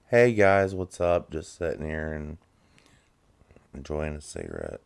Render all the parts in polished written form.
Hey guys, what's up? Just sitting here and enjoying a cigarette.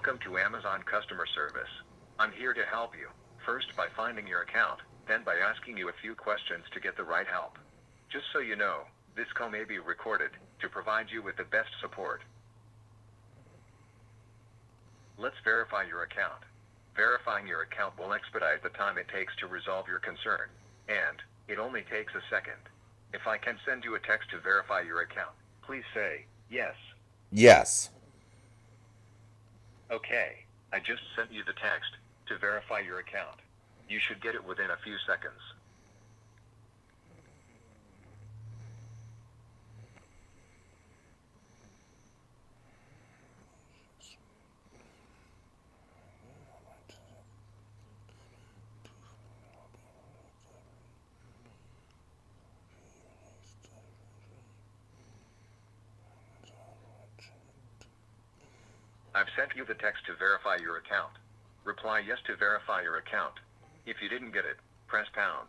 Welcome to Amazon customer service. I'm here to help you, first by finding your account, then by asking you a few questions to get the right help. Just so you know, this call may be recorded to provide you with the best support. Let's verify your account. Verifying your account will expedite the time it takes to resolve your concern, and it only takes a second. If I can send you a text to verify your account, please say yes. Yes. Okay, I just sent you the text to verify your account. You should get it within a few seconds. I've sent you the text to verify your account. Reply yes to verify your account. If you didn't get it, press pound.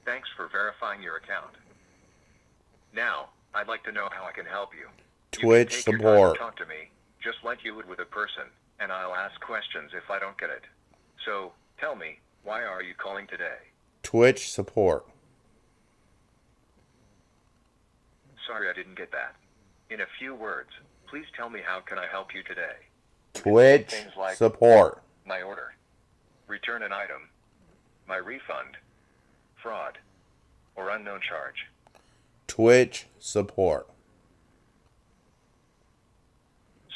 Thanks for verifying your account. Now, I'd like to know how I can help you. Twitch you can take support. your time to talk to me, just like you would with a person, and I'll ask questions if I don't get it. So, tell me, why are you calling today? Twitch support. Sorry, I didn't get that. In a few words, please tell me how can I help you today? Twitch Things like support. my order, return an item, my refund, fraud, or unknown charge. Twitch support.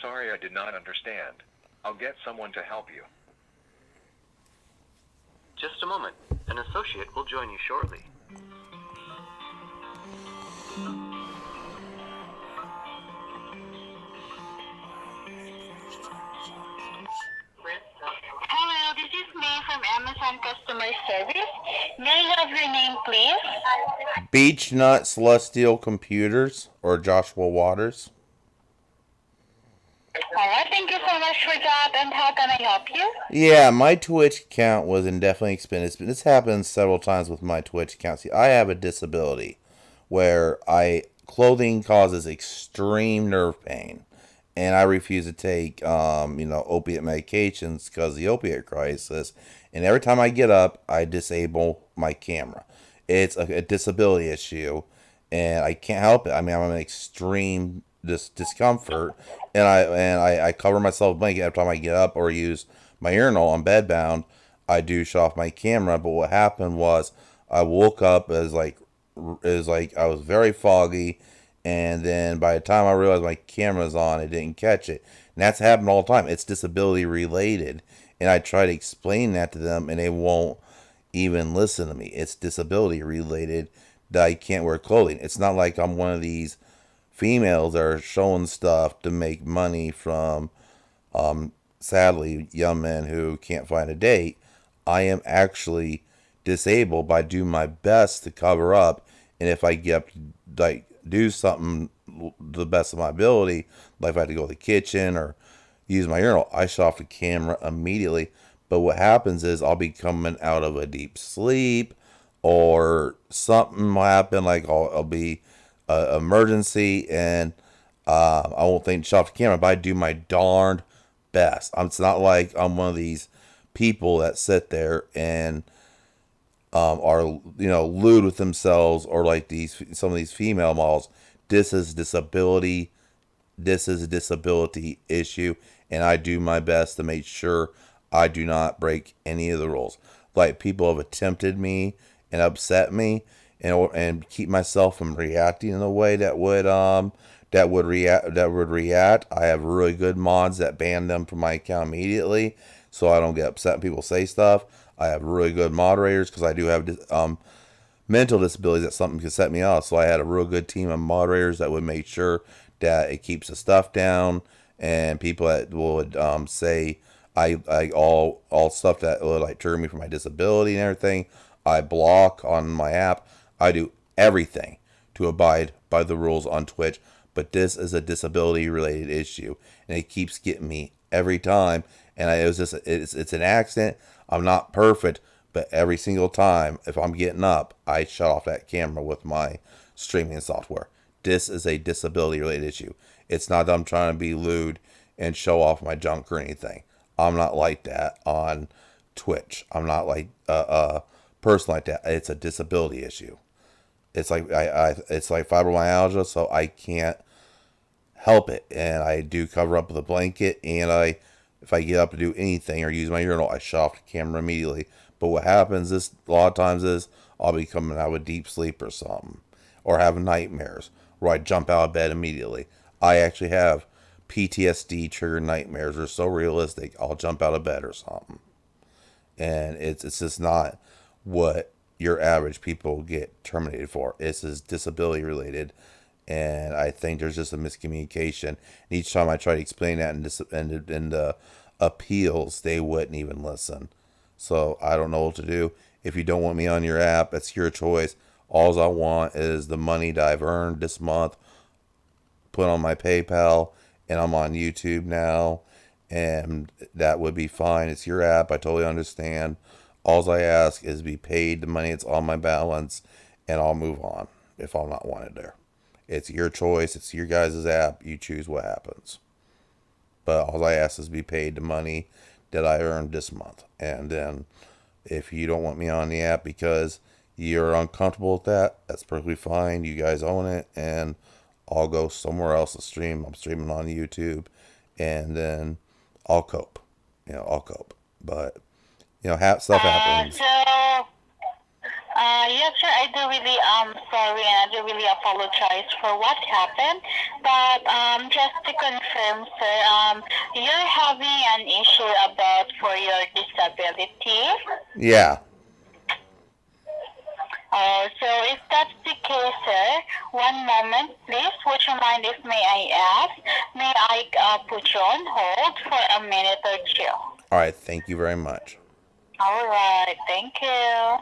Sorry, I did not understand. I'll get someone to help you. Just a moment. An associate will join you shortly. Hello, this is May from Amazon Customer Service. May I have your name, please? Beach Nut Celestial Computers or Joshua Waters. Alright, thank you so much for that. And how can I help you? Yeah, my Twitch account was indefinitely expended. This happens several times with my Twitch account. See, I have a disability where clothing causes extreme nerve pain, and I refuse to take opiate medications because of the opiate crisis. And every time I get up, I disable my camera. It's a disability issue, and I can't help it. I mean, I'm in extreme discomfort, and I cover myself with a blanket every time I get up or use my urinal. I'm bedbound. I do shut off my camera, but what happened was I woke up as like I was very foggy, and then by the time I realized my camera's on, it didn't catch it. And that's happened all the time. It's disability related, and I try to explain that to them, and they won't even listen to me. It's disability related that I can't wear clothing. It's not like I'm one of these females that are showing stuff to make money from, sadly, young men who can't find a date. I am actually disabled, but I do my best to cover up. And if I get do something to the best of my ability, like if I have to go to the kitchen or use my urinal, I shut off the camera immediately. But what happens is I'll be coming out of a deep sleep, or something will happen, like I'll be emergency, and I won't think to shut off the camera, but I do my darned best. It's not like I'm one of these people that sit there and are lewd with themselves, or like some of these female models. This is disability. This is a disability issue, and I do my best to make sure I do not break any of the rules. Like, people have attempted me and upset me, and keep myself from reacting in a way that would react. I have really good mods that ban them from my account immediately, so I don't get upset when people say stuff. I have really good moderators because I do have mental disabilities that something could set me off. So I had a real good team of moderators that would make sure that it keeps the stuff down, and people that would say all stuff that would like trigger me for my disability and everything, I block on my app. I do everything to abide by the rules on Twitch, but this is a disability related issue, and it keeps getting me every time. And it was just it's an accident. I'm not perfect, but every single time, if I'm getting up, I shut off that camera with my streaming software. This is a disability related issue. It's not that I'm trying to be lewd and show off my junk or anything. I'm not like that on Twitch. I'm not like a person like that. It's a disability issue. It's like it's like fibromyalgia, so I can't help it, and I do cover up with a blanket. And if I get up to do anything or use my urinal, I shut off the camera immediately. But what happens is a lot of times is I'll be coming out with deep sleep or something, or have nightmares where I jump out of bed immediately. I actually have PTSD triggered nightmares. They're so realistic. I'll jump out of bed or something, and it's just not what your average people get terminated for. It's just disability related, and I think there's just a miscommunication. And each time I try to explain that in the appeals, they wouldn't even listen. So I don't know what to do. If you don't want me on your app, it's your choice. All I want is the money that I've earned this month put on my PayPal, and I'm on YouTube now, and that would be fine. It's your app. I totally understand. All I ask is be paid the money that's on my balance, and I'll move on if I'm not wanted there. It's your choice. It's your guys' app. You choose what happens. But all I ask is be paid the money that I earned this month. And then if you don't want me on the app because you're uncomfortable with that, that's perfectly fine. You guys own it, and I'll go somewhere else to stream. I'm streaming on YouTube, and then I'll cope. I'll cope. But stuff happens. Yes, sir. I do really sorry, and I do really apologize for what happened. But just to confirm, sir, you're having an issue about for your disability. Yeah. So if that's the case, sir, one moment, please. Would you mind if may I put you on hold for a minute or two? All right. Thank you very much. All right. Thank you.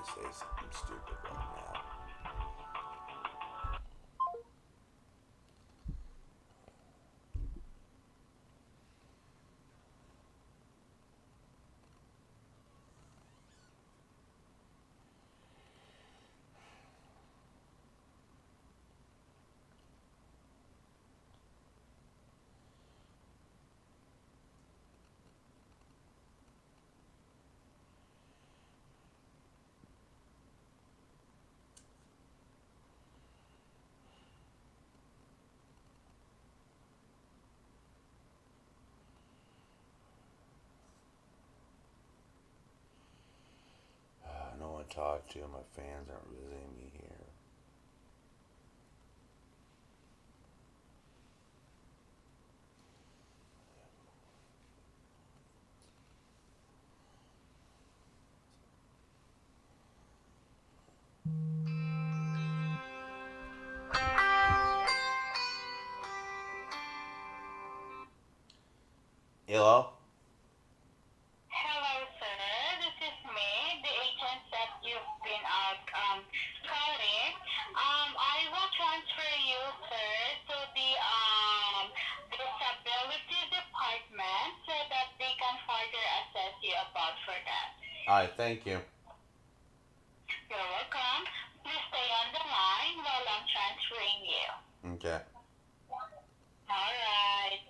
say something stupid right now. No one to talk to. My fans aren't visiting me here. Hello? Hello, sir. This is me, the agent that you've been calling. I will transfer you, sir, to the disability department so that they can further assess you about for that. Alright, thank you. You're welcome. Please stay on the line while I'm transferring you. Okay. All right.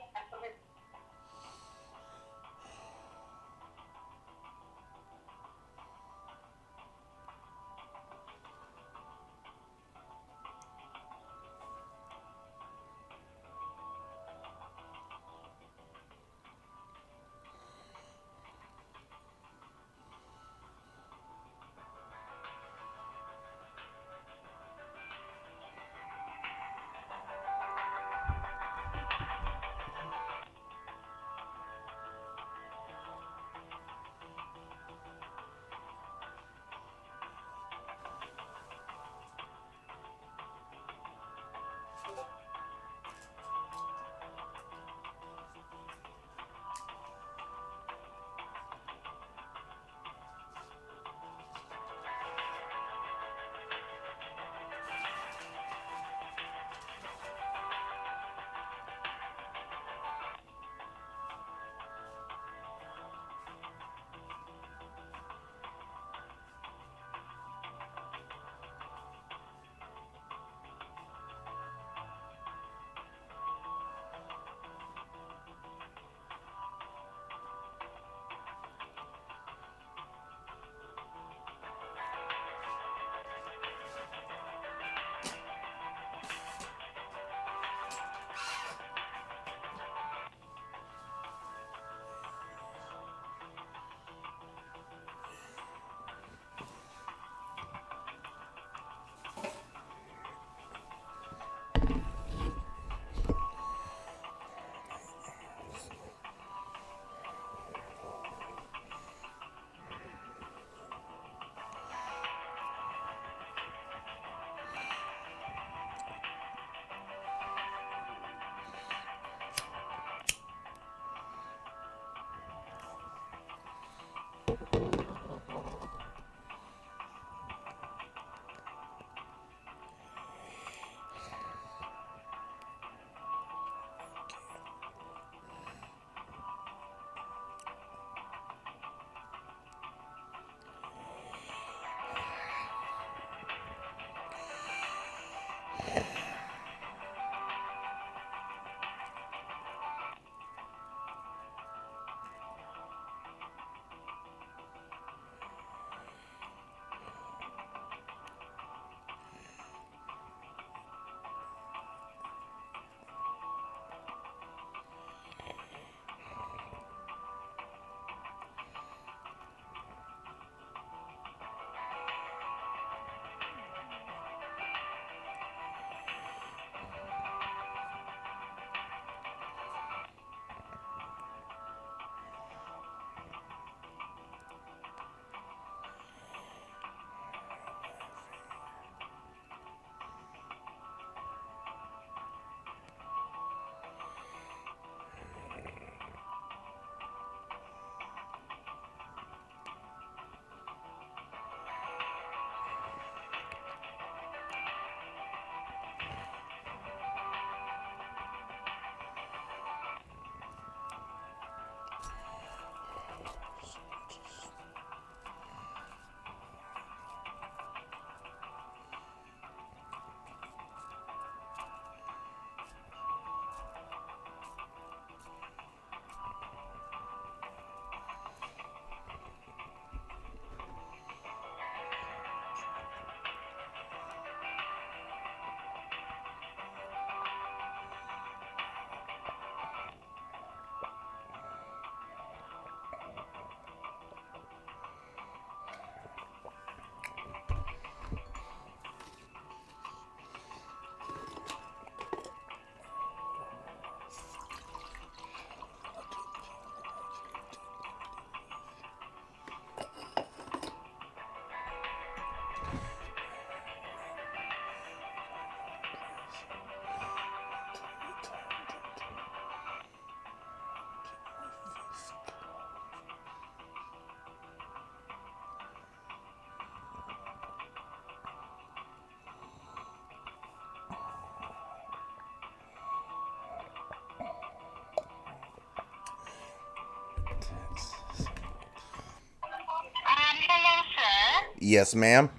Yes, ma'am.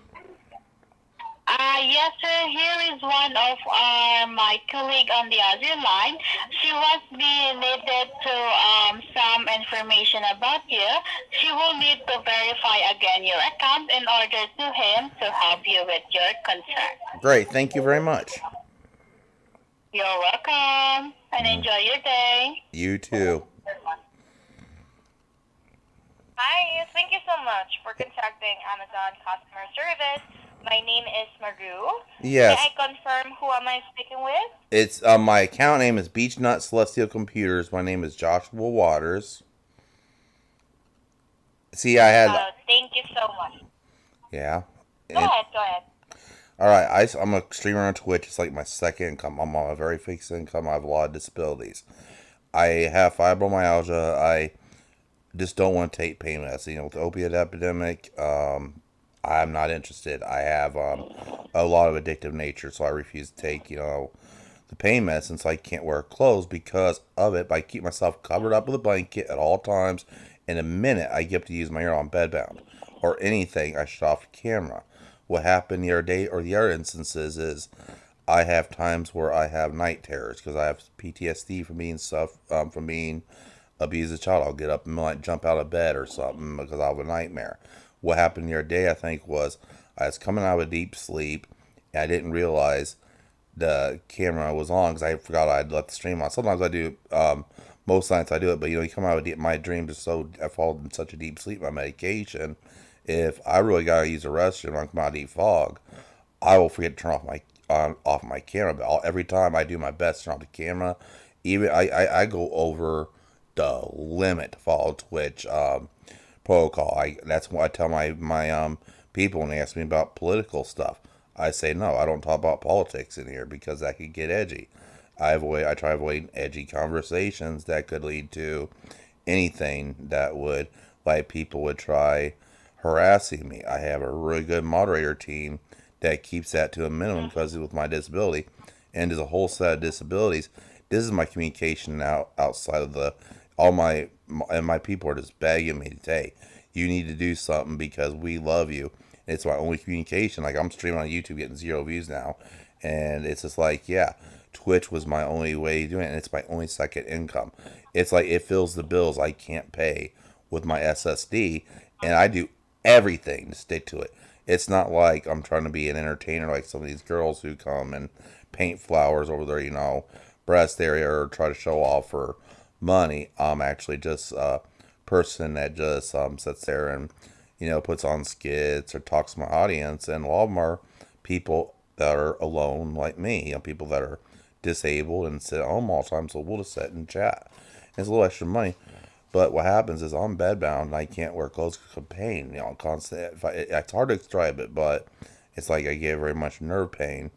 Yes, sir. Here is one of my colleague on the other line. She was being needed to some information about you. She will need to verify again your account in order to him to help you with your concern. Great. Thank you very much. You're welcome and enjoy your day. You too. Hi, thank you so much for contacting Amazon customer service. My name is Maru. Yes. May I confirm who am I speaking with? It's my account name is Beechnut Celestial Computers. My name is Joshua Waters. See, I had Thank you so much. yeah. Go ahead. All right, I'm a streamer on Twitch. It's like my second income. I'm on a very fixed income. I have a lot of disabilities. I have fibromyalgia. I just don't want to take pain medicine. You know, with the opiate epidemic, I'm not interested. I have a lot of addictive nature, so I refuse to take, the pain medicine, so I can't wear clothes because of it. But I keep myself covered up with a blanket at all times. In a minute, I get to use my ear on bedbound or anything, I shut off the camera. What happened the other day, or the other instances, is I have times where I have night terrors because I have PTSD from being abused as a child. I'll get up and might jump out of bed or something because I have a nightmare. What happened the other day, I think, was I was coming out of a deep sleep and I didn't realize the camera was on because I forgot I'd let the stream on. Sometimes I do. Most nights I do it, but you come out of my dreams are so I fall in such a deep sleep. My medication. If I really gotta use the restroom, when I come out of deep fog, I will forget to turn off my camera. But every time I do my best to turn off the camera, even I go over the limit to follow Twitch protocol. That's what I tell my people when they ask me about political stuff. I say no, I don't talk about politics in here because that could get edgy. I try to avoid edgy conversations that could lead to anything that would like people would try harassing me. I have a really good moderator team that keeps that to a minimum because with my disability and there's a whole set of disabilities. This is my communication now outside of my people are just begging me to say, you need to do something because we love you. And it's my only communication. Like I'm streaming on YouTube getting 0 views now. And it's just like, yeah, Twitch was my only way of doing it. And it's my only second income. It's like it fills the bills I can't pay with my SSD. And I do everything to stick to it. It's not like I'm trying to be an entertainer like some of these girls who come and paint flowers over their, breast area or try to show off for money. I'm actually just a person that just sits there and, puts on skits or talks to my audience. And a lot of them are people that are alone like me, people that are disabled and sit at home all the time. So we'll just sit and chat. It's a little extra money. But what happens is I'm bedbound and I can't wear clothes because of pain. Constant. It's hard to describe it, but it's like I get very much nerve pain.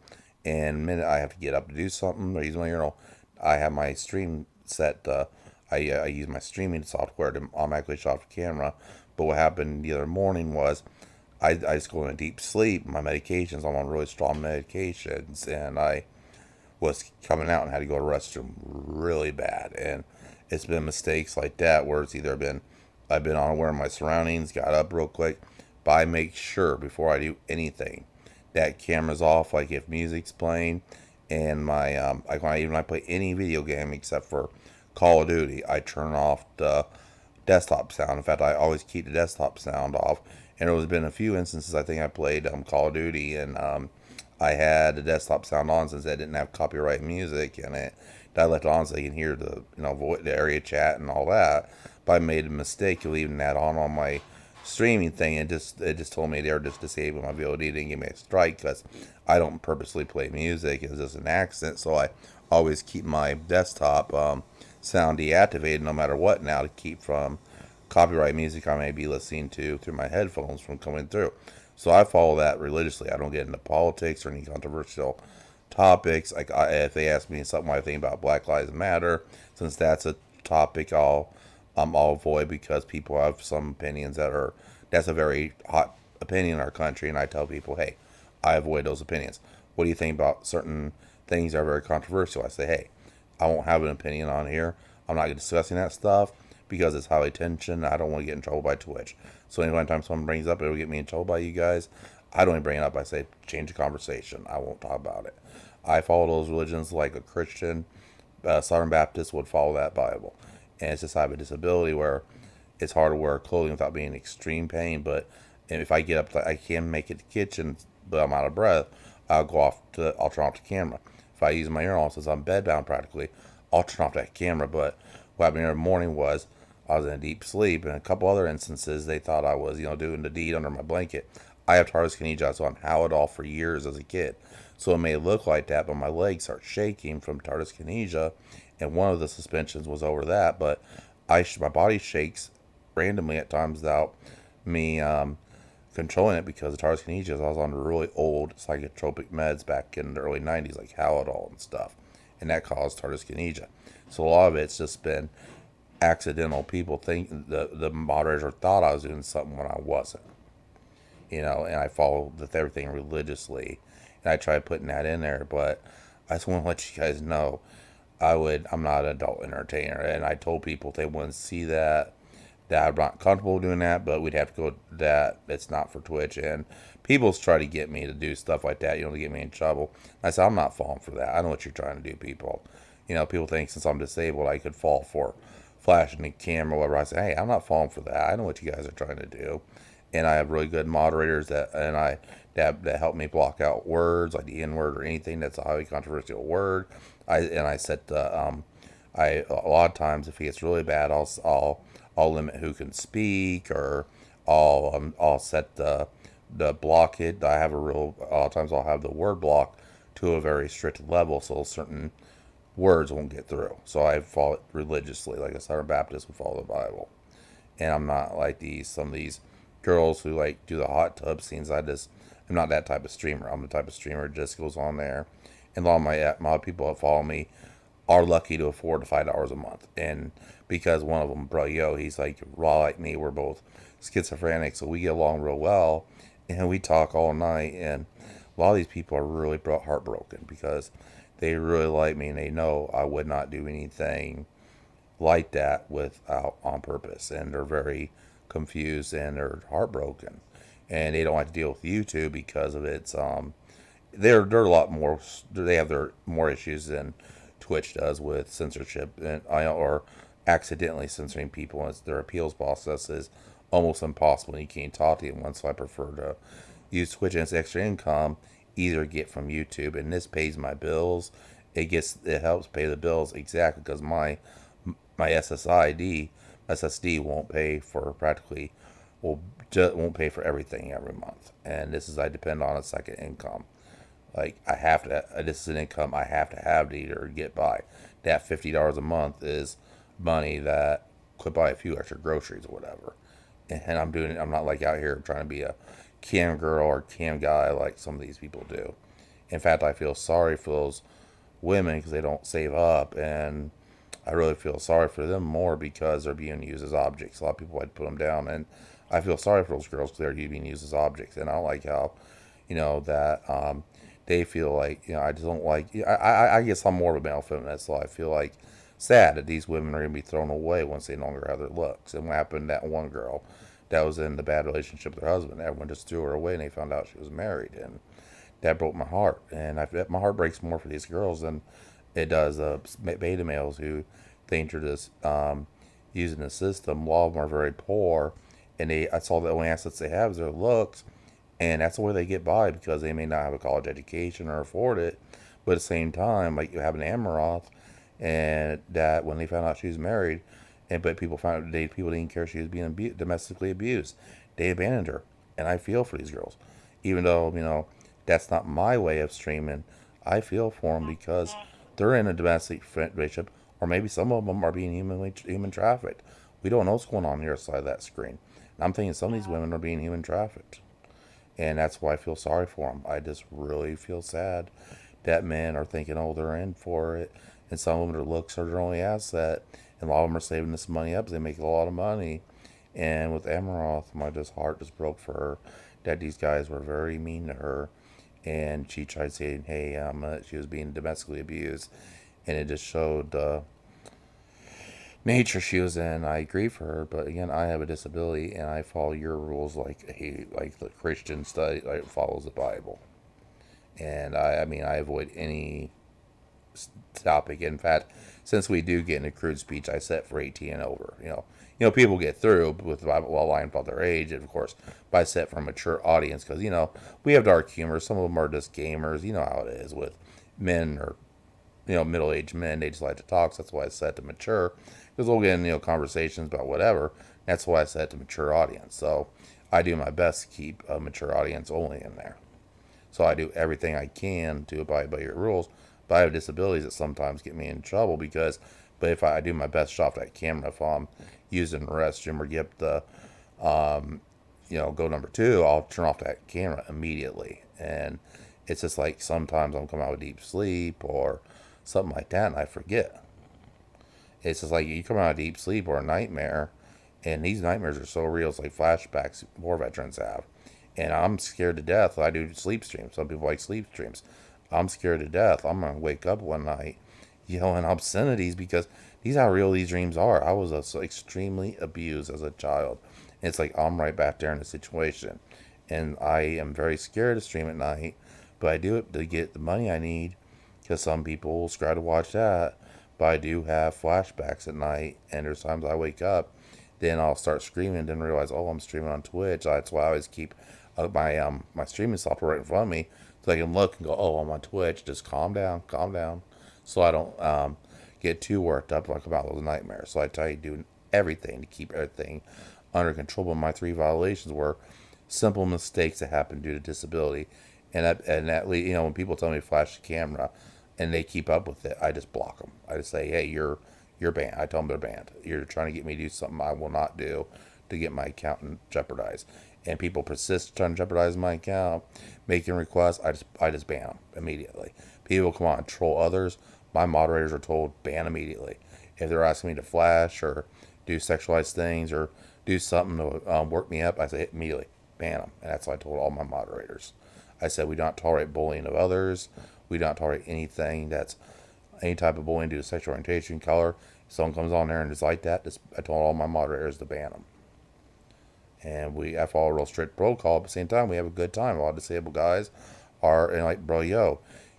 And the minute I have to get up to do something or use my urinal, I have my stream set. I use my streaming software to automatically shut off the camera. But what happened the other morning was I just go in a deep sleep. My medications, I'm on really strong medications, and I was coming out and had to go to the restroom really bad. And it's been mistakes like that where it's either I've been unaware of my surroundings, got up real quick, but I make sure before I do anything that camera's off. Like if music's playing, and like when I play any video game except for Call of Duty, I turn off the desktop sound. In fact, I always keep the desktop sound off. And there has been a few instances I think I played Call of Duty and I had the desktop sound on since I didn't have copyright music in it. I left it on so you can hear the the area chat and all that. But I made a mistake of leaving that on my streaming thing. And it just told me they were just disabling my VOD. Didn't give me a strike because I don't purposely play music. It's just an accident. So I always keep my desktop sound deactivated no matter what now to keep from copyright music I may be listening to through my headphones from coming through. So I follow that religiously. I don't get into politics or any controversial topics. Like if they ask me something I think about Black Lives Matter, since that's a topic I'll avoid because people have some opinions that's a very hot opinion in our country, and I tell people, hey, I avoid those opinions. What do you think about certain things that are very controversial? I say, hey, I won't have an opinion on here. I'm not discussing that stuff because it's highly tension. I don't want to get in trouble by Twitch. So anytime someone brings up it'll get me in trouble by you guys, I don't even bring it up. I say change the conversation. I won't talk about it. I follow those religions like a Christian. Southern Baptist would follow that Bible. And it's just I have a disability where it's hard to wear clothing without being in extreme pain. But if I get up, I can make it to the kitchen, but I'm out of breath. I'll turn off the camera. If I use my urinal, since I'm bedbound practically, I'll turn off that camera. But what happened in the morning was I was in a deep sleep, and a couple other instances they thought I was, doing the deed under my blanket. I have tardive dyskinesia, so I'm Haldol for years as a kid. So it may look like that, but my legs start shaking from tardive dyskinesia, and one of the suspensions was over that. But my body shakes randomly at times without me controlling it because of tardive dyskinesia. I was on really old psychotropic meds back in the early 90s, like Haldol and stuff, and that caused tardive dyskinesia. So a lot of it's just been accidental. People think the moderator thought I was doing something when I wasn't. And I follow everything religiously, and I try putting that in there. But I just want to let you guys know, I'm not an adult entertainer, and I told people if they wouldn't see that I'm not comfortable doing that, but we'd have to go that it's not for Twitch. And people try to get me to do stuff like that, to get me in trouble. I said, I'm not falling for that. I know what you're trying to do, people. People think since I'm disabled, I could fall for flashing the camera or whatever. I say, hey, I'm not falling for that. I know what you guys are trying to do. And I have really good moderators that help me block out words like the N word or anything that's a highly controversial word. I set the a lot of times if it gets really bad, I'll limit who can speak, or I'll set the block it. A lot of times I'll have the word block to a very strict level, so certain words won't get through. So I follow it religiously, like a Southern Baptist would follow the Bible. And I'm not like some of these girls who like do the hot tub scenes. I'm not that type of streamer. I'm the type of streamer that just goes on there. And a lot of my people that follow me are lucky to afford $5 a month. And because one of them, bro, he's like raw like me. We're both schizophrenic, so we get along real well. And we talk all night. And a lot of these people are really heartbroken because they really like me and they know I would not do anything like that on purpose. And they're very confused and they're heartbroken. And they don't like to deal with YouTube because of its they're a lot more. They have their more issues than Twitch does with censorship or accidentally censoring people. And their appeals process is almost impossible. And you can't talk to anyone. So I prefer to use Twitch and its extra income either get from YouTube, and this pays my bills. It helps pay the bills exactly because my SSD won't pay for won't pay for everything every month. And I depend on a second income. Like I have to. This is an income I have to have to either get by. That $50 a month is money that could buy a few extra groceries or whatever. And I'm not like out here trying to be a cam girl or cam guy like some of these people do. In fact, I feel sorry for those women because they don't save up, and I really feel sorry for them more because they're being used as objects. A lot of people like to put them down, and I feel sorry for those girls because they're being used as objects. And I don't like how, that they feel like, I just don't like. I guess I'm more of a male feminist, so I feel like sad that these women are going to be thrown away once they no longer have their looks. And what happened to that one girl that was in the bad relationship with her husband? Everyone just threw her away, and they found out she was married, and that broke my heart. And my heart breaks more for these girls than it does beta males who think they're just using the system. A lot of them are very poor, and I saw the only assets they have is their looks, and that's the way they get by because they may not have a college education or afford it. But at the same time, like you have an Amaroth, and that when they found out she was married, but people didn't care she was being domestically abused, they abandoned her. And I feel for these girls, even though that's not my way of streaming. I feel for them because they're in a domestic relationship, or maybe some of them are being human trafficked. We don't know what's going on the other side of that screen. And I'm thinking some of these women are being human trafficked, and that's why I feel sorry for them. I just really feel sad that men are thinking, oh, they're in for it, and some of them, their looks are their only asset, and a lot of them are saving this money up because they make a lot of money. And with Amaroth, my heart just broke for her that these guys were very mean to her. And she tried saying, hey, she was being domestically abused. And it just showed nature she was in. I agree for her, but again, I have a disability and I follow your rules like the Christian study like follows the Bible. And I mean, I avoid any topic. In fact, since we do get an accrued speech, I set for 18 and over. People get through with the Bible while lying about their age, and of course, but I set for a mature audience because we have dark humor. Some of them are just gamers. You know how it is with men or middle-aged men. They just like to talk. So that's why I set to mature because we'll get in conversations about whatever. That's why I set to mature audience. So I do my best to keep a mature audience only in there. So I do everything I can to abide by your rules. But I have disabilities that sometimes get me in trouble because, but if I do my best, shut off that camera if I'm using the restroom or get the, go number two, I'll turn off that camera immediately. And it's just like sometimes I'm coming out of deep sleep or something like that and I forget. It's just like you come out of deep sleep or a nightmare, and these nightmares are so real. It's like flashbacks war veterans have. And I'm scared to death. I do sleep streams. Some people like sleep streams. I'm scared to death. I'm going to wake up one night yelling obscenities because these are how real these dreams are. I was extremely abused as a child. And it's like I'm right back there in the situation. And I am very scared to stream at night, but I do it to get the money I need because some people will subscribe to watch that. But I do have flashbacks at night, and there's times I wake up, then I'll start screaming, then realize, oh, I'm streaming on Twitch. That's why I always keep my streaming software right in front of me, so I can look and go, oh, I'm on Twitch. Just calm down, so I don't get too worked up like about those nightmares. So I try to do everything to keep everything under control. But my three violations were simple mistakes that happen due to disability, when people tell me to flash the camera, and they keep up with it, I just block them. I just say, hey, you're banned. I tell them they're banned. You're trying to get me to do something I will not do to get my account jeopardized. And people persist trying to jeopardize my account, making requests. I just ban them immediately. People come on and troll others. My moderators are told ban immediately. If they're asking me to flash or do sexualized things or do something to work me up, I say immediately ban them. And that's what I told all my moderators. I said we don't tolerate bullying of others. We don't tolerate anything that's any type of bullying due to sexual orientation, color. If someone comes on there and is like that, I told all my moderators to ban them. And I follow a real strict protocol. At the same time, we have a good time. A lot of disabled guys are, and like, bro,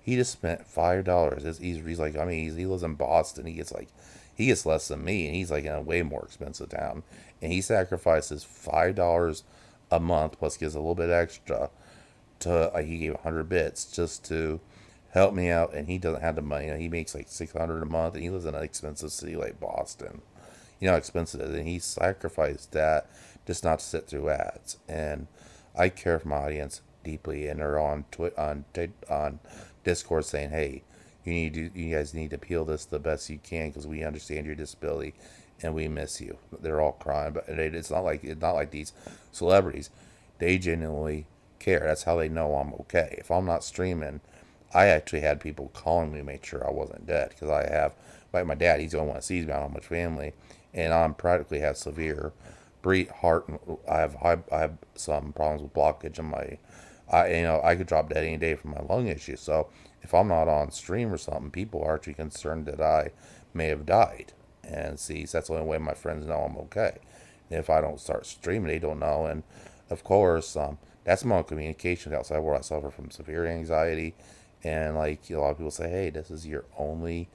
he just spent $5. He's like, I mean, he lives in Boston. He gets less than me, and he's like in a way more expensive town. And he sacrifices $5 a month, plus gives a little bit extra he gave 100 bits just to help me out, and he doesn't have the money. He makes like $600 a month, and he lives in an expensive city like Boston. You know how expensive it is, and he sacrificed that just not to sit through ads. And I care for my audience deeply, and they're on on Discord saying, "Hey, you guys need to appeal this the best you can because we understand your disability, and we miss you." They're all crying, but it's not like these celebrities. They genuinely care. That's how they know I'm okay. If I'm not streaming, I actually had people calling me to make sure I wasn't dead because I have, like my dad, he's the only one that sees me. I don't have much family, and I'm practically have severe heart. I have some problems with blockage in my. I could drop dead any day from my lung issue. So if I'm not on stream or something, people are actually concerned that I may have died. And see, so that's the only way my friends know I'm okay. And if I don't start streaming, they don't know. And of course, that's my own communication outside where I suffer from severe anxiety. And like a lot of people say, hey, this is your only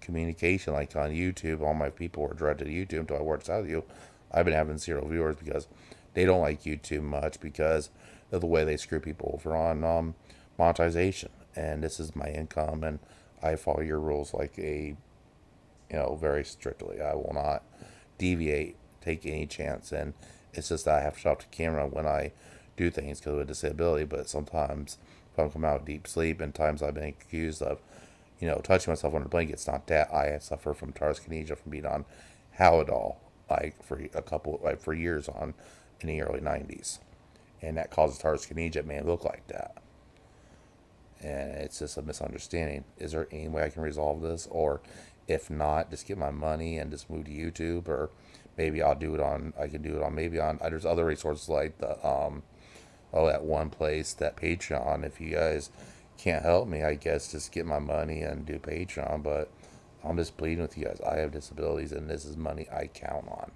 communication. Like on YouTube, all my people were directed to YouTube until I worked out with you. I've been having 0 viewers because they don't like YouTube much because of the way they screw people over on monetization. And this is my income, and I follow your rules like very strictly. I will not deviate, take any chance, and it's just that I have to shut off the camera when I do things because of a disability. But sometimes if I'm coming out of deep sleep, and times I've been accused of, touching myself under blankets, not that I suffer from tarskinesia from being on Halidol for years on in the early 90s, and that causes tarskinesia. It may look like that, and it's just a misunderstanding. Is there any way I can resolve this, or if not, just get my money and just move to YouTube, or maybe I can do it on maybe on there's other resources like the that one place, that Patreon. If you guys can't help me, I guess just get my money and do Patreon. But I'm just pleading with you guys. I have disabilities, and this is money I count on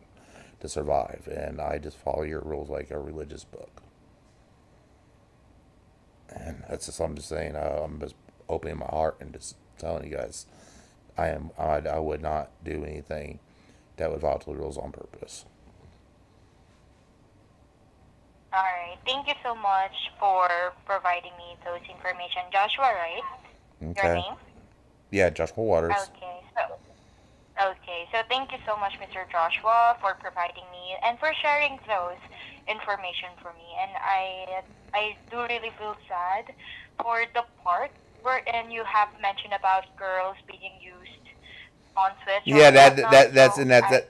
to survive, and I just follow your rules like a religious book. And that's just I'm just saying. I'm just opening my heart and just telling you guys, I would not do anything that would violate the rules on purpose. All right. Thank you so much for providing me those information. Joshua, right? Your Okay. name? Yeah, Joshua Waters. Okay, so thank you so much, Mr. Joshua, for providing me and for sharing those information for me. And I do really feel sad for the part wherein you have mentioned about girls being used on Switch or Yeah, whatnot.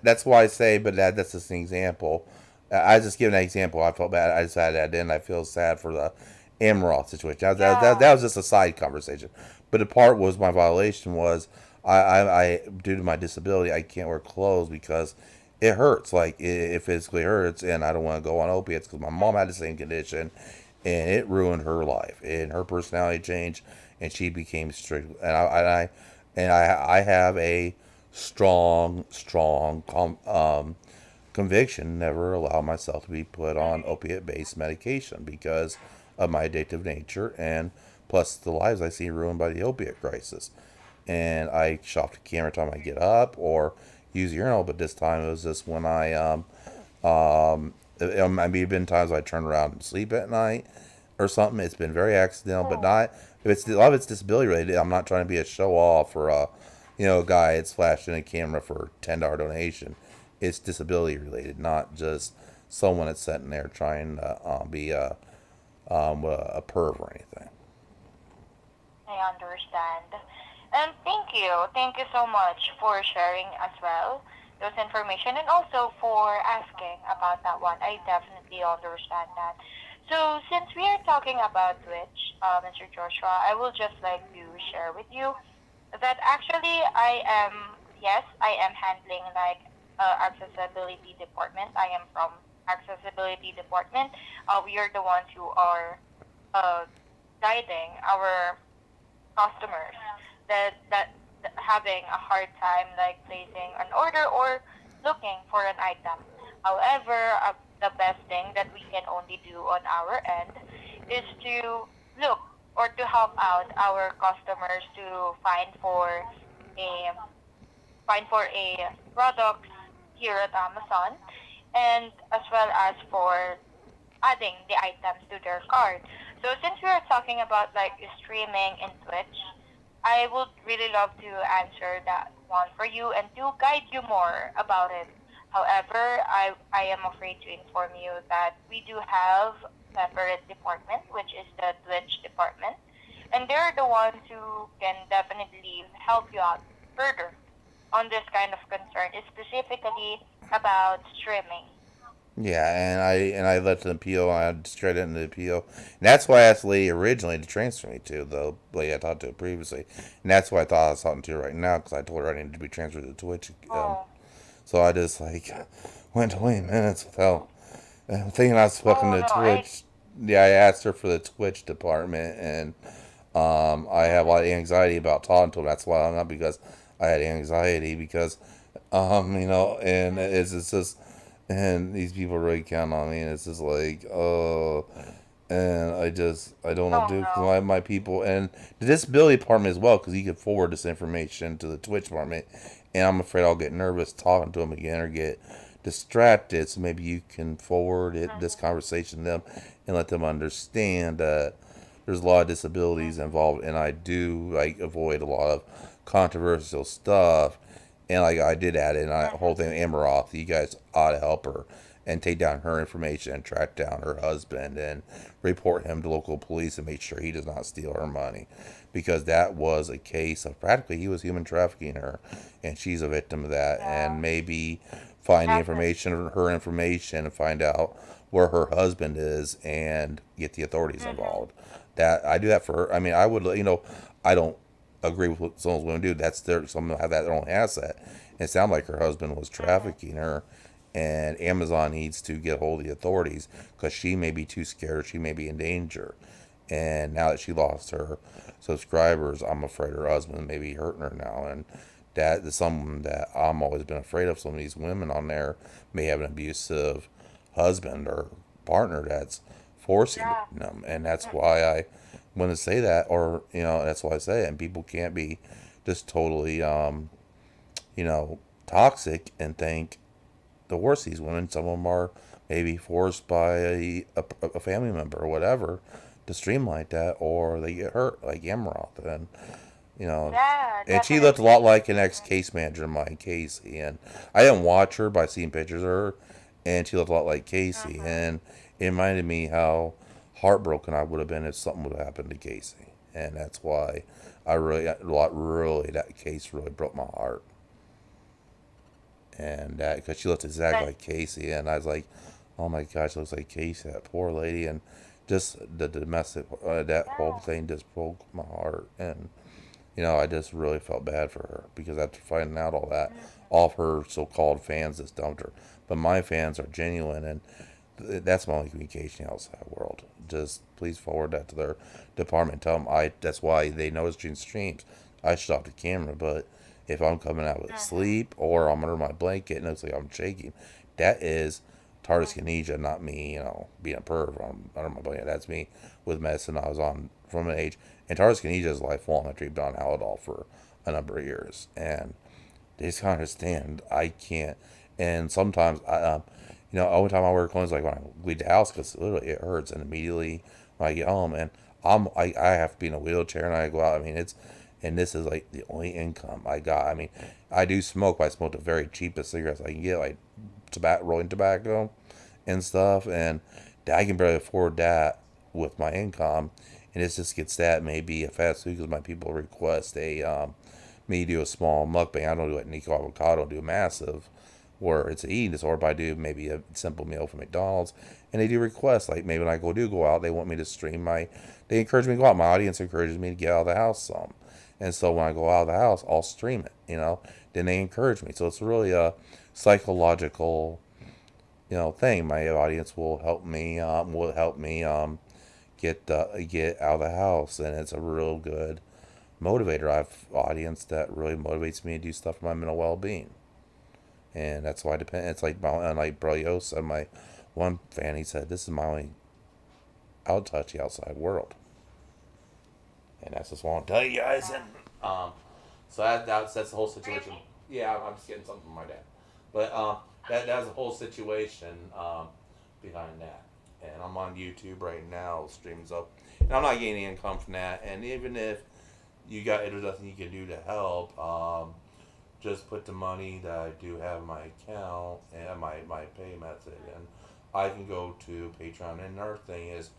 that's why I say, but that's just an example. I just give an example. I felt bad. I just had that in. I feel sad for the Amaroth situation. Yeah. That was just a side conversation. But the part was my violation was I due to my disability I can't wear clothes because it hurts. Like it physically hurts, and I don't want to go on opiates because my mom had the same condition, and it ruined her life and her personality changed, and she became strict. I have a strong conviction never allow myself to be put on opiate based medication because of my addictive nature and plus the lives I see ruined by the opiate crisis. And I shop the camera time I get up or use urinal, but this time it was just when I mean, been times I turn around and sleep at night or something. It's been very accidental, but not if it's a lot of it's disability related. I'm not trying to be a show off or a guy that's flashing a camera for $10 donation. It's disability related, not just someone that's sitting there trying to be a perv or anything. I understand. And thank you so much for sharing as well those information and also for asking about that one. I definitely understand that. So since we are talking about Twitch, Mr. Joshua, I will just like to share with you that actually yes, I am handling like accessibility department. I am from accessibility department. We are the ones who are uh, guiding our customers that having a hard time like placing an order or looking for an item. However, the best thing that we can only do on our end is to look or to help out our customers to a find for a product here at Amazon and as well as for adding the items to their cart. So since we are talking about like streaming in Twitch, I would really love to answer that one for you and to guide you more about it. However, I am afraid to inform you that we do have separate department, which is the Twitch department, and they're the ones who can definitely help you out further on this kind of concern, specifically about streaming. Yeah, and I let the appeal. I straight into the appeal, and that's why I asked the lady originally to transfer me to the lady I talked to previously, and that's why I thought I was talking to her right now because I told her I needed to be transferred to Twitch. Oh, So I just like went 20 minutes without thinking I was fucking oh the no, I Twitch. Yeah, I asked her for the Twitch department, and I have a lot of anxiety about talking to him. That's why I'm not because I had anxiety because and it's just and these people really count on me, and it's just like and I don't know what oh to do because no. my people and the disability department as well because he could forward this information to the Twitch department, and I'm afraid I'll get nervous talking to him again or get distracted. So maybe you can forward this conversation to them and let them understand that there's a lot of disabilities involved, and I do like avoid a lot of controversial stuff. And like I did add in that whole thing, Amaroth, you guys ought to help her and take down her information and track down her husband and report him to local police and make sure he does not steal her money. Because that was a case of practically he was human trafficking her and she's a victim of that. Yeah, And maybe find the definitely. information, her information, and find out where her husband is and get the authorities Mm-hmm. involved. That I do that for her. I mean, I would, I don't agree with what some women do. That's their some have that their own asset. It sounded like her husband was Mm-hmm. trafficking her, and Amazon needs to get hold of the authorities because she may be too scared or she may be in danger. And now that she lost her subscribers, I'm afraid her husband may be hurting her now and that is something that I'm always been afraid of. Some of these women on there may have an abusive husband or partner that's forcing Yeah. them, and that's why I want to say that, or that's why I say it. And people can't be just totally, toxic and think the worst of these women. Some of them are maybe forced by a family member or whatever to stream like that, or they get hurt like Amaroth. And you know, Yeah, and she looked a lot definitely. like an ex case manager of mine, Casey. And I didn't watch her, but I seen pictures of her, and she looked a lot like Casey. Mm-hmm. And it reminded me how heartbroken I would have been if something would have happened to Casey. And that's why I really, that case really broke my heart. And that, because she looked exactly But like Casey, and I was like, oh my gosh, she looks like Casey, that poor lady. And just the domestic, that whole yeah. thing just broke my heart. And I just really felt bad for her because after finding out all that, Mm-hmm. all of her so-called fans just dumped her. But my fans are genuine, and that's my only communication outside world. Just please forward that to their department. Tell them that's why they notice during streams. I shut off the camera, but if I'm coming out with Mm-hmm. sleep or I'm under my blanket and it's like I'm shaking, that is TARDIS Mm-hmm. kinesia, not me, being a perv under my blanket. That's me with medicine I was on from an age. And TARDIS kinesia is lifelong after you've been on Halidol for a number of years. And they just can't understand. I can't. And sometimes only time I wear clothes like when I leave the house because literally it hurts, and immediately when I get home, and I have to be in a wheelchair and I go out. I mean, and this is like the only income I got. I mean, I do smoke, but I smoke the very cheapest cigarettes I can get, like rolling tobacco and stuff, and I can barely afford that with my income. And it just gets that maybe a fast food because my people request me do a small mukbang. I don't do it Nico Avocado, do a massive where it's an eating disorder, but I do maybe a simple meal from McDonald's. And they do requests, like maybe when I go out, they want me to stream they encourage me to go out. My audience encourages me to get out of the house some. And so when I go out of the house, I'll stream it. Then they encourage me. So it's really a psychological, thing. My audience will help me get out of the house, and it's a real good motivator. I have audience that really motivates me to do stuff for my mental well being, and that's why I depend. It's like Broyosa, my one fan. He said, "This is my only touch the outside world," and that's just what I want to tell you guys. And so that's the whole situation. Really? Yeah, I'm just getting something from my dad, but that's the whole situation behind that. And I'm on YouTube right now, streams up, and I'm not getting any income from that. And even if there's nothing you can do to help. Just put the money that I do have in my account and my pay method, and I can go to Patreon. And another thing is,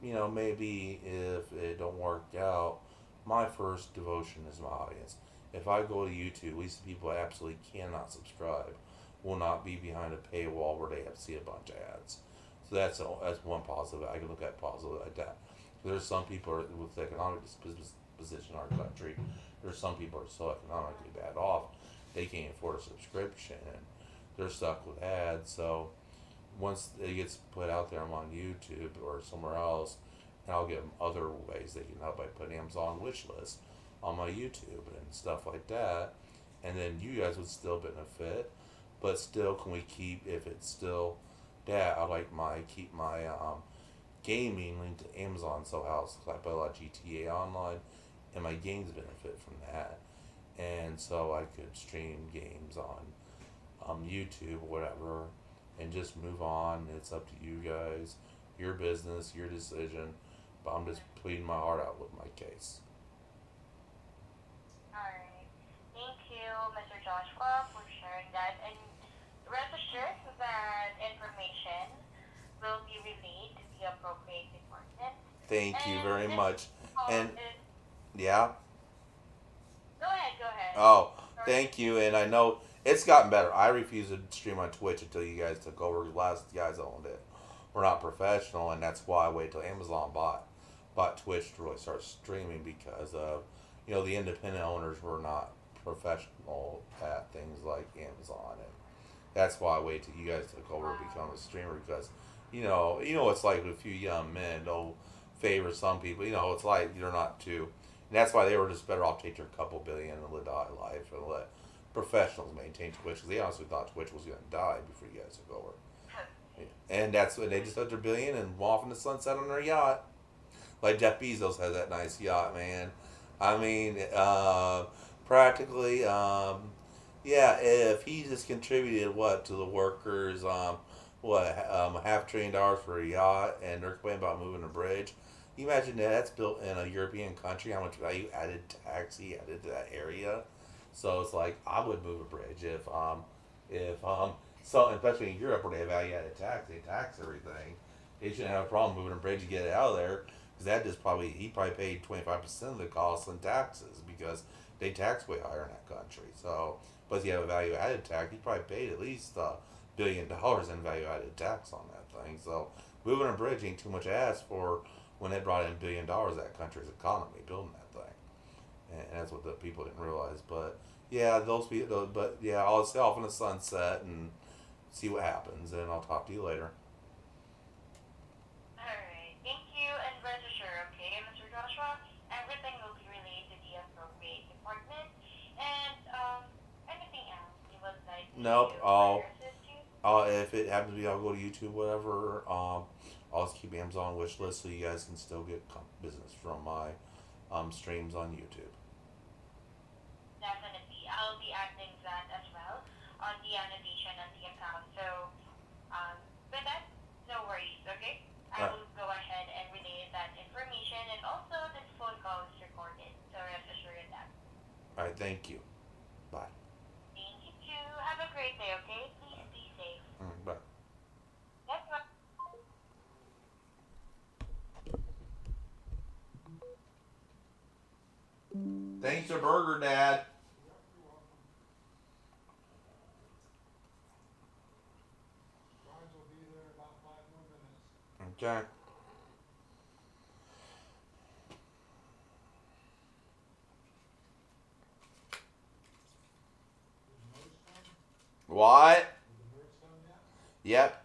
maybe if it don't work out, my first devotion is my audience. If I go to YouTube, at least the people that absolutely cannot subscribe will not be behind a paywall where they have to see a bunch of ads. So that's one positive. I can look at positive like that. There's some people with economic position in our country. There's some people are so economically bad off they can't afford a subscription, and they're stuck with ads. So once it gets put out there, I'm on YouTube or somewhere else, and I'll give them other ways they can help by putting Amazon wish list on my YouTube and stuff like that. And then you guys would still benefit, but still, can we keep, if it's still that, I like keep my gaming linked to Amazon so house because I play a lot of GTA online, and my games benefit from that. And so I could stream games on YouTube or whatever, and just move on. It's up to you guys, your business, your decision. But I'm just pleading my heart out with my case. Alright. Thank you, Mr. Joshua, for sharing that. And rest assured that information will be relayed to the appropriate department. Thank you And very this much. call And is. yeah, Go ahead, go ahead. oh, Sorry. thank you. And I know it's gotten better. I refused to stream on Twitch until you guys took over. The last guys owned it. We're not professional, and that's why I waited till Amazon bought Twitch to really start streaming because of the independent owners were not professional at things like Amazon, and that's why I waited till you guys took over to become a streamer because it's like with a few young men they'll favor some people. It's like you're not too that's why they were just better off taking a couple billion and live a high life and let professionals maintain Twitch because they honestly thought Twitch was going to die before you guys took over. Yeah. And that's when they just took their billion and off in the sunset on their yacht. Like Jeff Bezos has that nice yacht, man. I mean, practically, yeah. If he just contributed what to the workers, $500 billion for a yacht, and they're complaining about moving a bridge. You imagine that that's built in a European country, how much value added tax he added to that area. So it's like I would move a bridge if so especially in Europe where they have value added tax, they tax everything. They shouldn't have a problem moving a bridge to get it out of there because that just probably he probably paid 25% of the cost in taxes because they tax way higher in that country. So plus you have a value added tax, he probably paid at least $1 billion in value added tax on that thing. So moving a bridge ain't too much to ask for when they brought in $1 billion of that country's economy building that thing. And that's what the people didn't realize. But yeah, those people. But yeah, I'll stay off in the sunset and see what happens, and I'll talk to you later. Alright, thank you, and rest assured, okay, Mr. Joshua, everything will be relayed to the appropriate department, and, anything else you would like me Nope. to further assist you? If it happens to be, I'll go to YouTube, whatever. I'll just keep Amazon wish list so you guys can still get business from my streams on YouTube. Definitely. I'll be adding that as well on the annotation on the account. So, with that, no worries, okay? I will go ahead and relay that information, and also this phone call is recorded, so rest assured that. All right. Thank you. Bye. Thank you too. Have a great day, okay? Please be safe. Bye. That's right. Thanks for burger, Dad. Okay. What? Yep.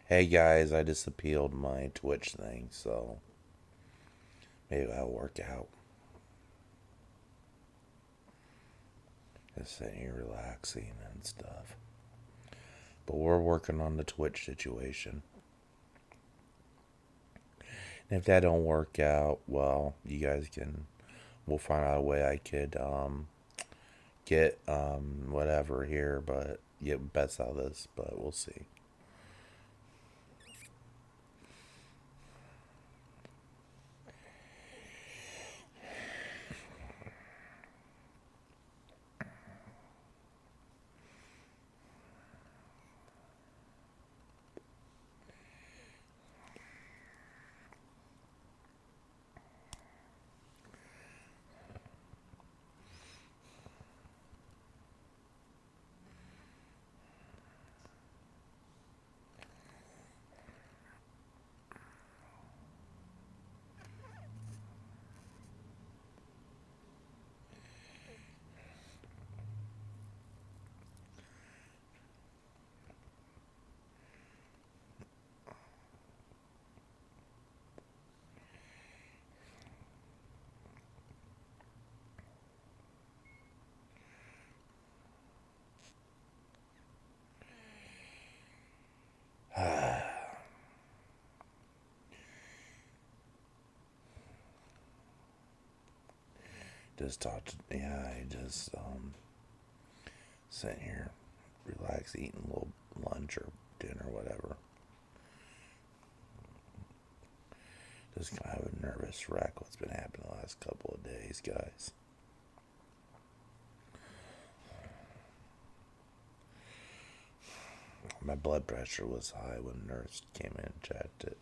hey guys, I just appealed my Twitch thing, so maybe that'll work out. Just sitting here relaxing and stuff. But we're working on the Twitch situation. And if that don't work out, well, you guys can, we'll find out a way I could get whatever here, but get best out of this, but we'll see. Just talked. Yeah, I just sitting here, relax, eating a little lunch or dinner, whatever. Just kind of a nervous wreck. What's been happening the last couple of days, guys? My blood pressure was high when the nurse came in and checked it.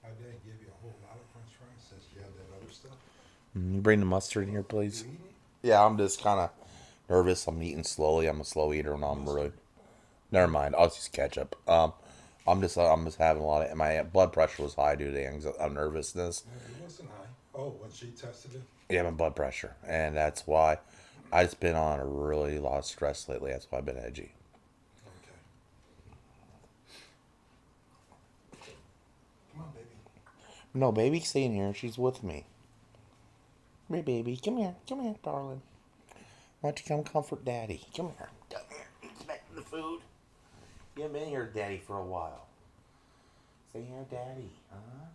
I didn't give you a whole lot of French fries since you have that other stuff. You bring the mustard in here, please. You eat it? Yeah, I'm just kind of nervous. I'm eating slowly. I'm a slow eater, and I'm really. Never mind. I'll just ketchup. I'm just having a lot of. My blood pressure was high due to nervousness. It wasn't high. Oh, when she tested it? Yeah, my blood pressure, and that's why I just been on a really lot of stress lately. That's why I've been edgy. Okay. Come on, baby. No, baby, stay in here. She's with me. Come here, baby. Come here, darling. Why don't you come comfort daddy? Come here. Come here. Get back to the food. You haven't been here, daddy, for a while. Stay here, daddy. Huh?